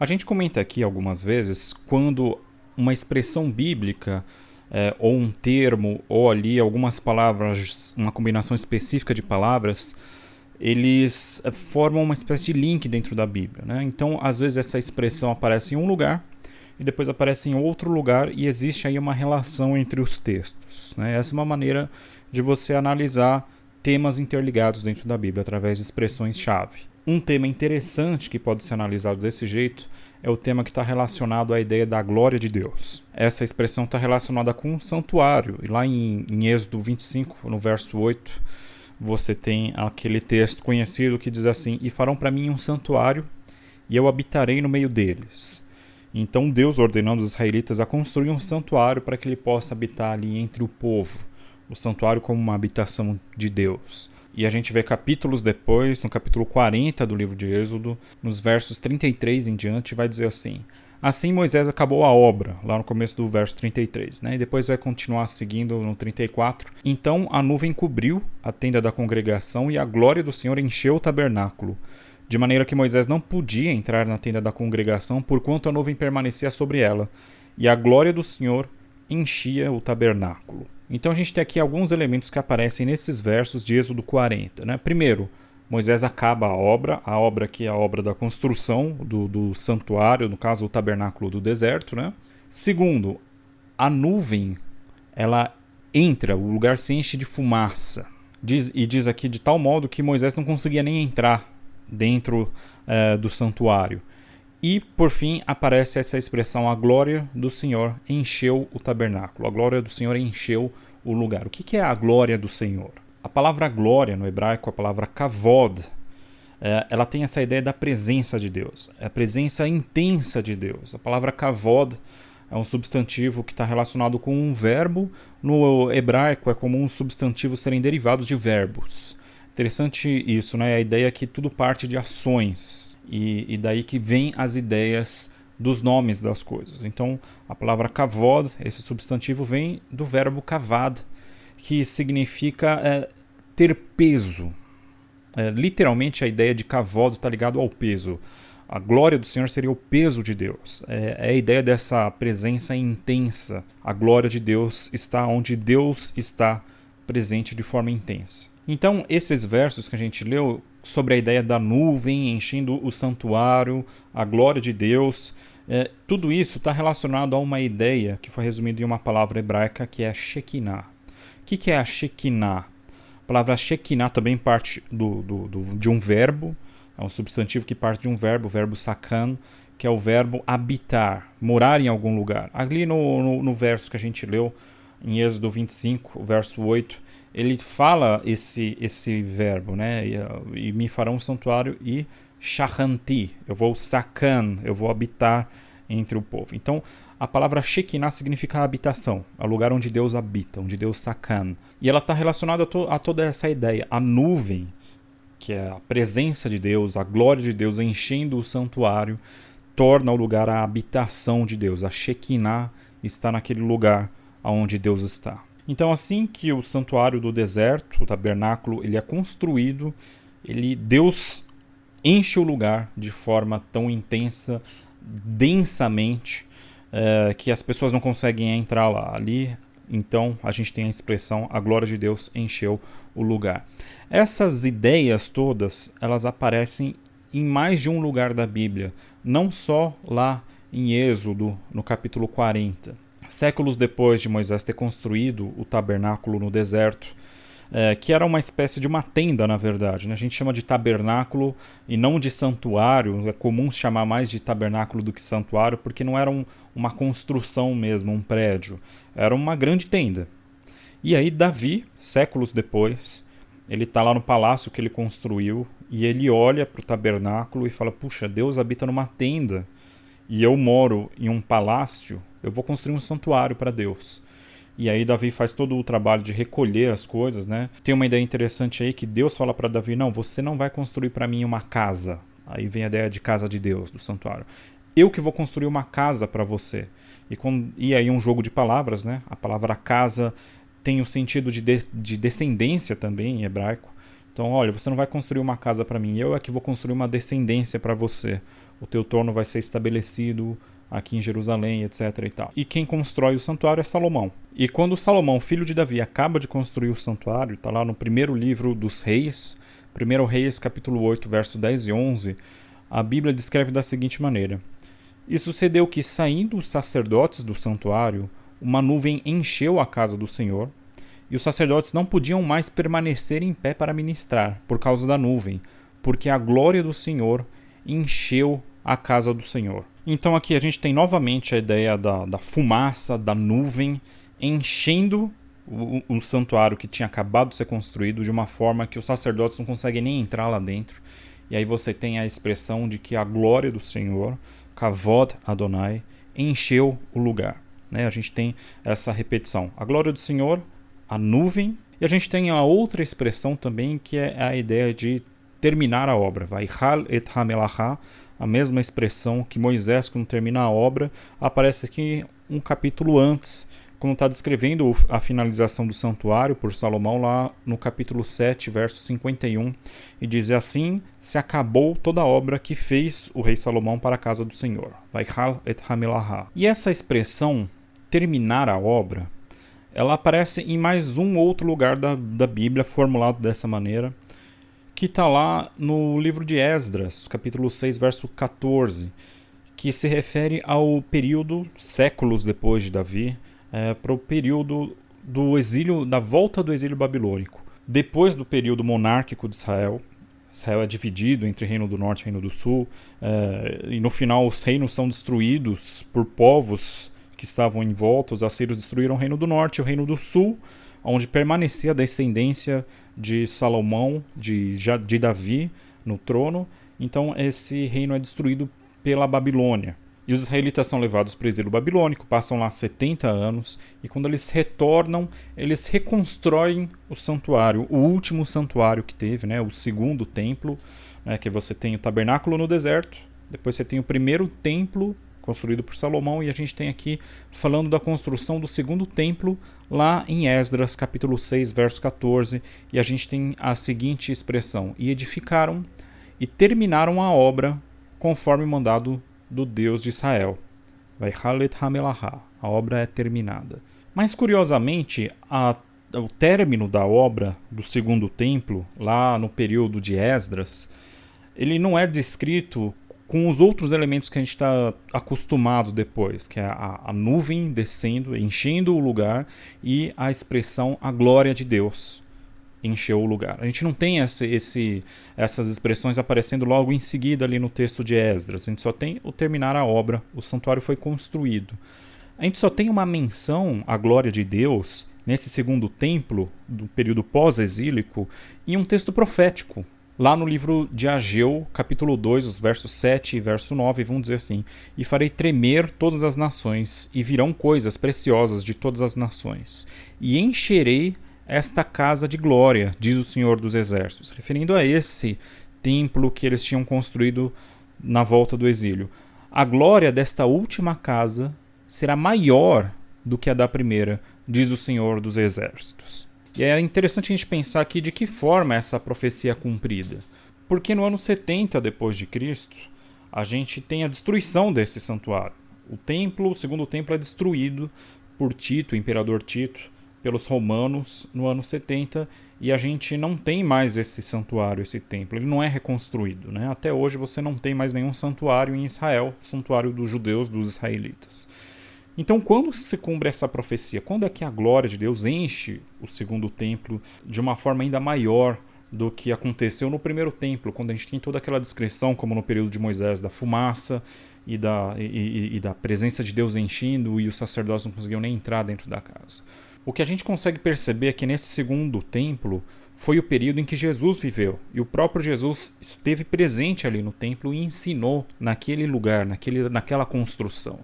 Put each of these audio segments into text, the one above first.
A gente comenta aqui algumas vezes quando uma expressão bíblica, ou um termo, ou ali algumas palavras, uma combinação específica de palavras, eles formam uma espécie de link dentro da Bíblia, né? Então, às vezes essa expressão aparece em um lugar e depois aparece em outro lugar e existe aí uma relação entre os textos, né? Essa é uma maneira de você analisar temas interligados dentro da Bíblia através de expressões-chave. Um tema interessante que pode ser analisado desse jeito é o tema que está relacionado à ideia da glória de Deus. Essa expressão está relacionada com um santuário. E lá em Êxodo 25, no verso 8, você tem aquele texto conhecido que diz assim: "E farão para mim um santuário, e eu habitarei no meio deles." Então Deus ordenando os israelitas a construir um santuário para que ele possa habitar ali entre o povo. O santuário como uma habitação de Deus. E a gente vê capítulos depois, no capítulo 40 do livro de Êxodo, nos versos 33 em diante, vai dizer assim: "Assim Moisés acabou a obra", lá no começo do verso 33, né? E depois vai continuar seguindo no 34. "Então a nuvem cobriu a tenda da congregação e a glória do Senhor encheu o tabernáculo, de maneira que Moisés não podia entrar na tenda da congregação, porquanto a nuvem permanecia sobre ela, e a glória do Senhor enchia o tabernáculo." Então a gente tem aqui alguns elementos que aparecem nesses versos de Êxodo 40. Né? Primeiro, Moisés acaba a obra que é a obra da construção do santuário, no caso o tabernáculo do deserto. Né? Segundo, a nuvem ela entra, o lugar se enche de fumaça. Diz aqui de tal modo que Moisés não conseguia nem entrar dentro do santuário. E, por fim, aparece essa expressão: "a glória do Senhor encheu o tabernáculo." A glória do Senhor encheu o lugar. O que é a glória do Senhor? A palavra glória no hebraico, a palavra kavod, ela tem essa ideia da presença de Deus. É a presença intensa de Deus. A palavra kavod é um substantivo que está relacionado com um verbo. No hebraico é comum os substantivos serem derivados de verbos. Interessante isso, né? A ideia é que tudo parte de ações. E daí que vem as ideias dos nomes das coisas. Então, a palavra kavod, esse substantivo, vem do verbo kavad, que significa ter peso. Literalmente, a ideia de kavod está ligado ao peso. A glória do Senhor seria o peso de Deus. É a ideia dessa presença intensa. A glória de Deus está onde Deus está presente de forma intensa. Então, esses versos que a gente leu sobre a ideia da nuvem enchendo o santuário, a glória de Deus, tudo isso está relacionado a uma ideia que foi resumida em uma palavra hebraica que é Shekinah. O que é a Shekinah? A palavra Shekinah também parte de um verbo, é um substantivo que parte de um verbo, o verbo sakan, que é o verbo habitar, morar em algum lugar. Ali no verso que a gente leu, em Êxodo 25, o verso 8, ele fala esse verbo, né? E me farão um santuário e shachanti, eu vou sakan, eu vou habitar entre o povo. Então, a palavra Shekinah significa habitação, é o lugar onde Deus habita, onde Deus sakan. E ela está relacionada a toda essa ideia. A nuvem, que é a presença de Deus, a glória de Deus enchendo o santuário, torna o lugar a habitação de Deus. A Shekinah está naquele lugar onde Deus está. Então, assim que o santuário do deserto, o tabernáculo, ele é construído, Deus enche o lugar de forma tão intensa, densamente, que as pessoas não conseguem entrar lá. Ali, então, a gente tem a expressão: a glória de Deus encheu o lugar. Essas ideias todas, elas aparecem em mais de um lugar da Bíblia, não só lá em Êxodo, no capítulo 40. Séculos depois de Moisés ter construído o tabernáculo no deserto, que era uma espécie de uma tenda, na verdade, né? A gente chama de tabernáculo e não de santuário. É comum chamar mais de tabernáculo do que santuário, porque não era uma construção mesmo, um prédio. Era uma grande tenda. E aí Davi, séculos depois, ele está lá no palácio que ele construiu e ele olha para o tabernáculo e fala: puxa, Deus habita numa tenda e eu moro em um palácio, eu vou construir um santuário para Deus. E aí Davi faz todo o trabalho de recolher as coisas, né? Tem uma ideia interessante aí que Deus fala para Davi: não, você não vai construir para mim uma casa. Aí vem a ideia de casa de Deus, do santuário. Eu que vou construir uma casa para você. E aí um jogo de palavras, né? A palavra casa tem o sentido de descendência também em hebraico. Então, olha, você não vai construir uma casa para mim, eu é que vou construir uma descendência para você. o teu trono vai ser estabelecido aqui em Jerusalém, etc. e tal. E quem constrói o santuário é Salomão. E quando Salomão, filho de Davi, acaba de construir o santuário, está lá no primeiro livro dos Reis, 1 Reis, capítulo 8, verso 10 e 11, a Bíblia descreve da seguinte maneira: E sucedeu que, saindo os sacerdotes do santuário, uma nuvem encheu a casa do Senhor, e os sacerdotes não podiam mais permanecer em pé para ministrar, por causa da nuvem, porque a glória do Senhor encheu a casa do Senhor. Então aqui a gente tem novamente a ideia da fumaça, da nuvem, enchendo o santuário que tinha acabado de ser construído de uma forma que os sacerdotes não conseguem nem entrar lá dentro. E aí você tem a expressão de que a glória do Senhor, Kavod Adonai, encheu o lugar. A gente tem essa repetição. A glória do Senhor, a nuvem, e a gente tem a outra expressão também, que é a ideia de terminar a obra. Vaihal et hamelacha, a mesma expressão que Moisés, quando termina a obra, aparece aqui um capítulo antes, quando está descrevendo a finalização do santuário por Salomão, lá no capítulo 7, verso 51, e diz: assim se acabou toda a obra que fez o rei Salomão para a casa do Senhor. Vaihal et hamelacha. E essa expressão, terminar a obra, ela aparece em mais um outro lugar da Bíblia, formulado dessa maneira, que está lá no livro de Esdras, capítulo 6, verso 14, que se refere ao período, séculos depois de Davi, para o período do exílio, da volta do exílio babilônico. Depois do período monárquico de Israel, Israel é dividido entre Reino do Norte e Reino do Sul, e no final os reinos são destruídos por povos que estavam em volta. Os assírios destruíram o Reino do Norte e o Reino do Sul, onde permanecia a descendência de Salomão, de Davi, no trono. Então esse reino é destruído pela Babilônia. E os israelitas são levados para o exílio babilônico, passam lá 70 anos, e quando eles retornam, eles reconstroem o santuário, o último santuário que teve, o segundo templo, que você tem o tabernáculo no deserto, depois você tem o primeiro templo construído por Salomão, e a gente tem aqui falando da construção do segundo templo lá em Esdras, capítulo 6, verso 14, e a gente tem a seguinte expressão: e edificaram e terminaram a obra conforme o mandado do Deus de Israel. Vaihalet hamelaha, a obra é terminada. Mas curiosamente, o término da obra do segundo templo, lá no período de Esdras, ele não é descrito com os outros elementos que a gente está acostumado depois, que é a nuvem descendo, enchendo o lugar, e a expressão a glória de Deus encheu o lugar. A gente não tem essas expressões aparecendo logo em seguida ali no texto de Esdras. A gente só tem o terminar a obra, o santuário foi construído. A gente só tem uma menção à glória de Deus nesse segundo templo, do período pós-exílico, em um texto profético. Lá no livro de Ageu, capítulo 2, os versos 7 e verso 9, vão dizer assim: e farei tremer todas as nações, e virão coisas preciosas de todas as nações, e encherei esta casa de glória, diz o Senhor dos Exércitos, referindo a esse templo que eles tinham construído na volta do exílio. A glória desta última casa será maior do que a da primeira, diz o Senhor dos Exércitos. E é interessante a gente pensar aqui de que forma essa profecia é cumprida. Porque no ano 70 depois de Cristo, a gente tem a destruição desse santuário. O segundo templo é destruído por Tito, o imperador Tito, pelos romanos no ano 70, e a gente não tem mais esse santuário, esse templo. Ele não é reconstruído, Até hoje você não tem mais nenhum santuário em Israel, santuário dos judeus, dos israelitas. Então, quando se cumpre essa profecia? Quando é que a glória de Deus enche o segundo templo de uma forma ainda maior do que aconteceu no primeiro templo, quando a gente tem toda aquela descrição, como no período de Moisés, da fumaça e da presença de Deus enchendo, e os sacerdotes não conseguiam nem entrar dentro da casa? O que a gente consegue perceber é que nesse segundo templo foi o período em que Jesus viveu, e o próprio Jesus esteve presente ali no templo e ensinou naquele lugar, naquela construção,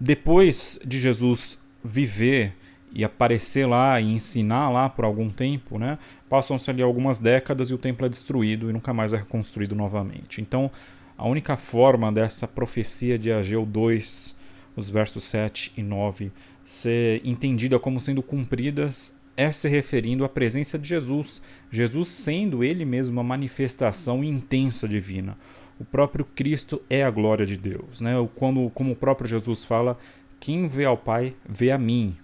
Depois de Jesus viver e aparecer lá e ensinar lá por algum tempo, passam-se ali algumas décadas e o templo é destruído e nunca mais é reconstruído novamente. Então, a única forma dessa profecia de Ageu 2, os versos 7 e 9, ser entendida como sendo cumpridas é se referindo à presença de Jesus, Jesus sendo ele mesmo uma manifestação intensa divina. O próprio Cristo é a glória de Deus, né? Como o próprio Jesus fala, quem vê ao Pai, vê a mim.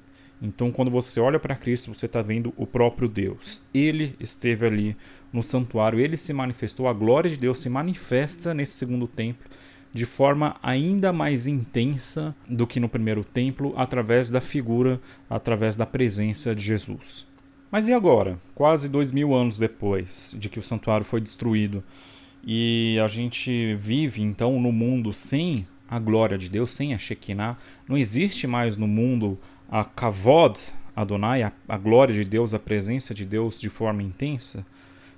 Então, quando você olha para Cristo, você está vendo o próprio Deus. Ele esteve ali no santuário, ele se manifestou, a glória de Deus se manifesta nesse segundo templo de forma ainda mais intensa do que no primeiro templo, através da figura, através da presença de Jesus. Mas e agora? Quase 2000 anos depois de que o santuário foi destruído, e a gente vive então no mundo sem a glória de Deus, sem a Shekinah. Não existe mais no mundo a Kavod Adonai, a glória de Deus, a presença de Deus de forma intensa.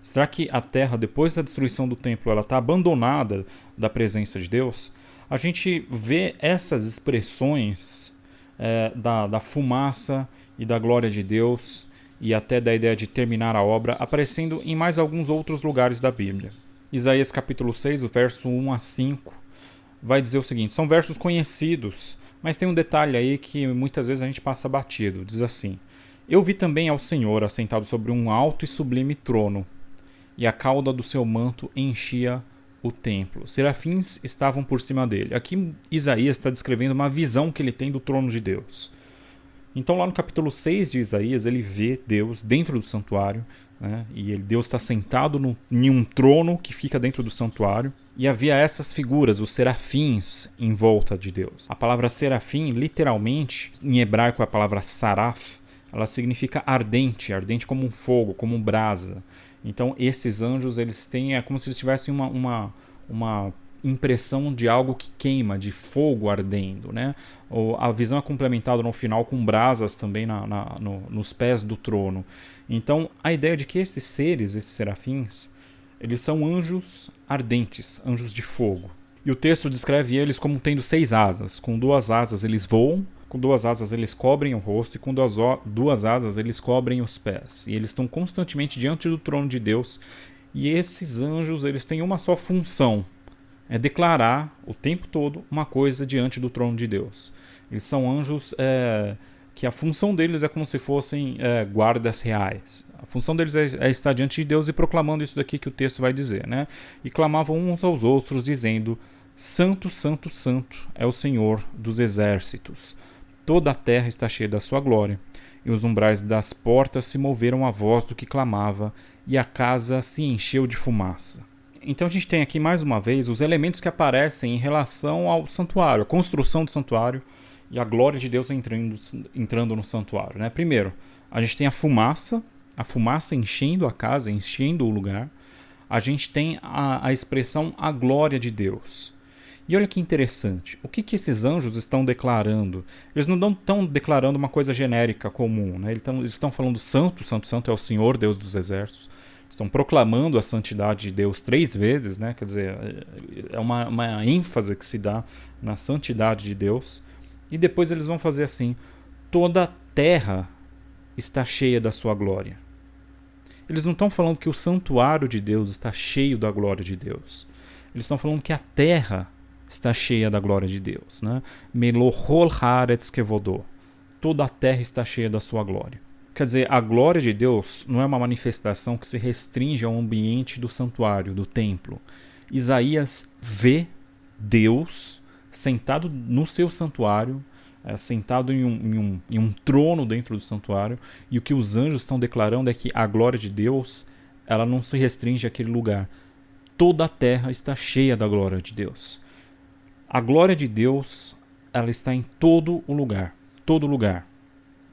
Será que a terra, depois da destruição do templo, ela está abandonada da presença de Deus? A gente vê essas expressões da fumaça e da glória de Deus, e até da ideia de terminar a obra, aparecendo em mais alguns outros lugares da Bíblia. Isaías capítulo 6, o verso 1 a 5, vai dizer o seguinte, são versos conhecidos, mas tem um detalhe aí que muitas vezes a gente passa batido. Diz assim, eu vi também ao Senhor assentado sobre um alto e sublime trono, e a cauda do seu manto enchia o templo. Serafins estavam por cima dele. Aqui Isaías está descrevendo uma visão que ele tem do trono de Deus. Então lá no capítulo 6 de Isaías, ele vê Deus dentro do santuário, né? E Deus está sentado em um trono que fica dentro do santuário. E havia essas figuras, os serafins, em volta de Deus. A palavra serafim, literalmente, em hebraico a palavra saraf, ela significa ardente, ardente como um fogo, como um brasa. Então esses anjos, eles têm, é como se eles tivessem uma impressão de algo que queima, de fogo ardendo, né? A visão é complementada no final com brasas também nos pés do trono. Então a ideia de que esses seres, esses serafins, eles são anjos ardentes, anjos de fogo. E o texto descreve eles como tendo 6 asas. Com 2 asas eles voam, com 2 asas eles cobrem o rosto e com 2 asas eles cobrem os pés. E eles estão constantemente diante do trono de Deus. E esses anjos, eles têm uma só função, é declarar o tempo todo uma coisa diante do trono de Deus. Eles são anjos que a função deles é como se fossem guardas reais. A função deles é estar diante de Deus e proclamando isso daqui que o texto vai dizer, né? E clamavam uns aos outros, dizendo, Santo, Santo, Santo é o Senhor dos exércitos. Toda a terra está cheia da sua glória. E os umbrais das portas se moveram à voz do que clamava, e a casa se encheu de fumaça. Então a gente tem aqui mais uma vez os elementos que aparecem em relação ao santuário, a construção do santuário e a glória de Deus entrando no santuário, né? Primeiro, a gente tem a fumaça enchendo a casa, enchendo o lugar. A gente tem a expressão a glória de Deus. E olha que interessante, o que esses anjos estão declarando? Eles não estão declarando uma coisa genérica comum, né? Eles estão falando Santo, Santo, Santo é o Senhor, Deus dos exércitos. Estão proclamando a santidade de Deus 3 vezes, né? Quer dizer, é uma ênfase que se dá na santidade de Deus. E depois eles vão fazer assim, toda a terra está cheia da sua glória. Eles não estão falando que o santuário de Deus está cheio da glória de Deus. Eles estão falando que a terra está cheia da glória de Deus, né? Melohol haaretz kevodó. Toda a terra está cheia da sua glória. Quer dizer, a glória de Deus não é uma manifestação que se restringe ao ambiente do santuário, do templo. Isaías vê Deus sentado no seu santuário, sentado em um trono dentro do santuário, e o que os anjos estão declarando é que a glória de Deus, ela não se restringe àquele lugar. Toda a terra está cheia da glória de Deus. A glória de Deus, ela está em todo o lugar, todo lugar.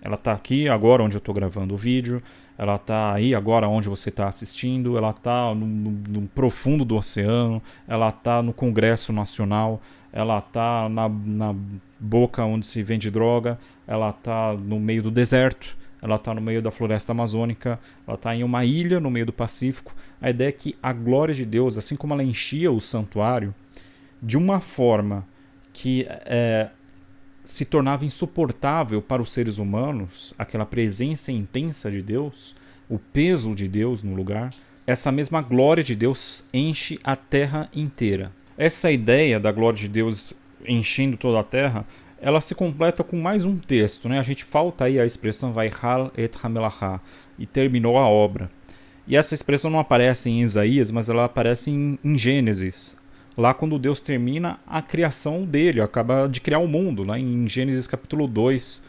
Ela está aqui agora onde eu estou gravando o vídeo, ela está aí agora onde você está assistindo, ela está no profundo do oceano, ela está no Congresso Nacional, ela está na boca onde se vende droga, ela está no meio do deserto, ela está no meio da floresta amazônica, ela está em uma ilha no meio do Pacífico. A ideia é que a glória de Deus, assim como ela enchia o santuário, de uma forma que se tornava insuportável para os seres humanos, aquela presença intensa de Deus, o peso de Deus no lugar, essa mesma glória de Deus enche a terra inteira. Essa ideia da glória de Deus enchendo toda a terra, ela se completa com mais um texto, né? A gente falta aí a expressão Vaihal et Hamelachá, e terminou a obra. E essa expressão não aparece em Isaías, mas ela aparece em Gênesis, lá quando Deus termina a criação dele, acaba de criar o mundo. Lá em Gênesis capítulo 2,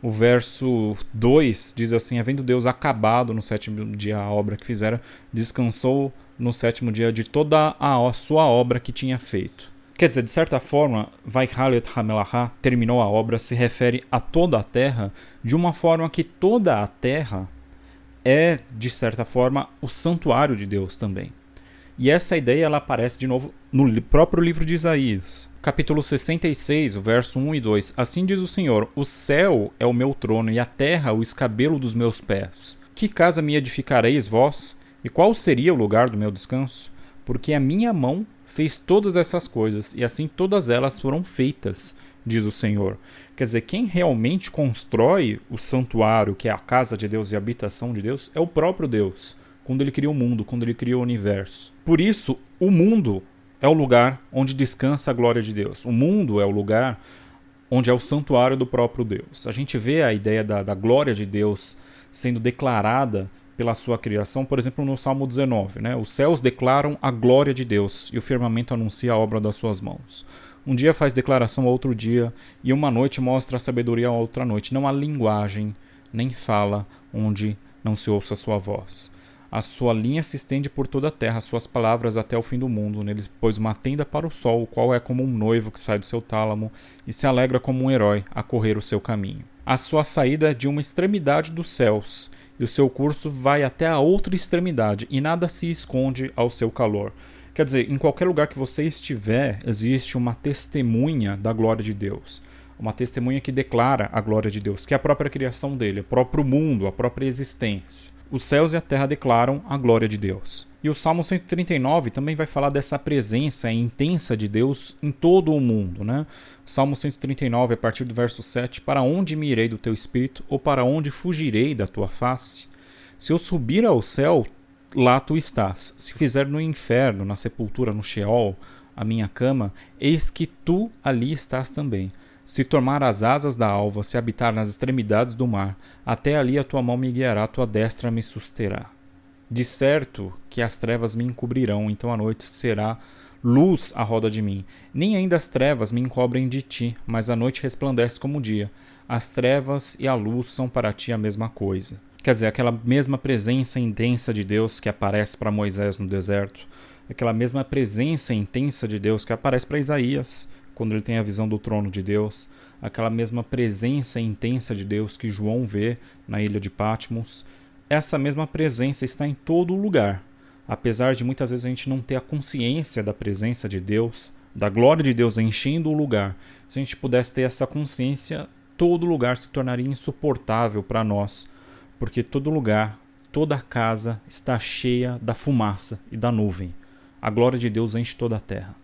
o verso 2 diz assim: havendo Deus acabado no sétimo dia a obra que fizera, descansou no sétimo dia de toda a sua obra que tinha feito. Quer dizer, de certa forma, Vaihalet HaMelachá, terminou a obra, se refere a toda a terra, de uma forma que toda a terra é, de certa forma, o santuário de Deus também. E essa ideia ela aparece de novo no próprio livro de Isaías. Capítulo 66, o verso 1 e 2. Assim diz o Senhor: o céu é o meu trono e a terra o escabelo dos meus pés. Que casa me edificareis vós? E qual seria o lugar do meu descanso? Porque a minha mão fez todas essas coisas, e assim todas elas foram feitas, diz o Senhor. Quer dizer, quem realmente constrói o santuário, que é a casa de Deus e a habitação de Deus, é o próprio Deus, quando ele cria o mundo, quando ele cria o universo. Por isso, o mundo é o lugar onde descansa a glória de Deus. O mundo é o lugar onde é o santuário do próprio Deus. A gente vê a ideia da glória de Deus sendo declarada pela sua criação, por exemplo, no Salmo 19. Né? Os céus declaram a glória de Deus e o firmamento anuncia a obra das suas mãos. Um dia faz declaração a outro dia e uma noite mostra a sabedoria a outra noite. Não há linguagem nem fala onde não se ouça a sua voz. A sua linha se estende por toda a terra, suas palavras até o fim do mundo. Neles pôs uma tenda para o sol, o qual é como um noivo que sai do seu tálamo e se alegra como um herói a correr o seu caminho. A sua saída é de uma extremidade dos céus, e o seu curso vai até a outra extremidade, e nada se esconde ao seu calor. Quer dizer, em qualquer lugar que você estiver, existe uma testemunha da glória de Deus. Uma testemunha que declara a glória de Deus, que é a própria criação dele, o próprio mundo, a própria existência. Os céus e a terra declaram a glória de Deus. E o Salmo 139 também vai falar dessa presença intensa de Deus em todo o mundo. Né? O Salmo 139, a partir do verso 7, para onde me irei do teu espírito, ou para onde fugirei da tua face? Se eu subir ao céu, lá tu estás. Se fizer no inferno, na sepultura, no Sheol, a minha cama, eis que tu ali estás também. Se tomar as asas da alva, se habitar nas extremidades do mar, até ali a tua mão me guiará, a tua destra me susterá. De certo que as trevas me encobrirão, então a noite será luz à roda de mim. Nem ainda as trevas me encobrem de ti, mas a noite resplandece como o dia. As trevas e a luz são para ti a mesma coisa. Quer dizer, aquela mesma presença intensa de Deus que aparece para Moisés no deserto, aquela mesma presença intensa de Deus que aparece para Isaías, quando ele tem a visão do trono de Deus, aquela mesma presença intensa de Deus que João vê na ilha de Patmos, essa mesma presença está em todo lugar. Apesar de muitas vezes a gente não ter a consciência da presença de Deus, da glória de Deus enchendo o lugar, se a gente pudesse ter essa consciência, todo lugar se tornaria insuportável para nós, porque todo lugar, toda casa está cheia da fumaça e da nuvem. A glória de Deus enche toda a terra.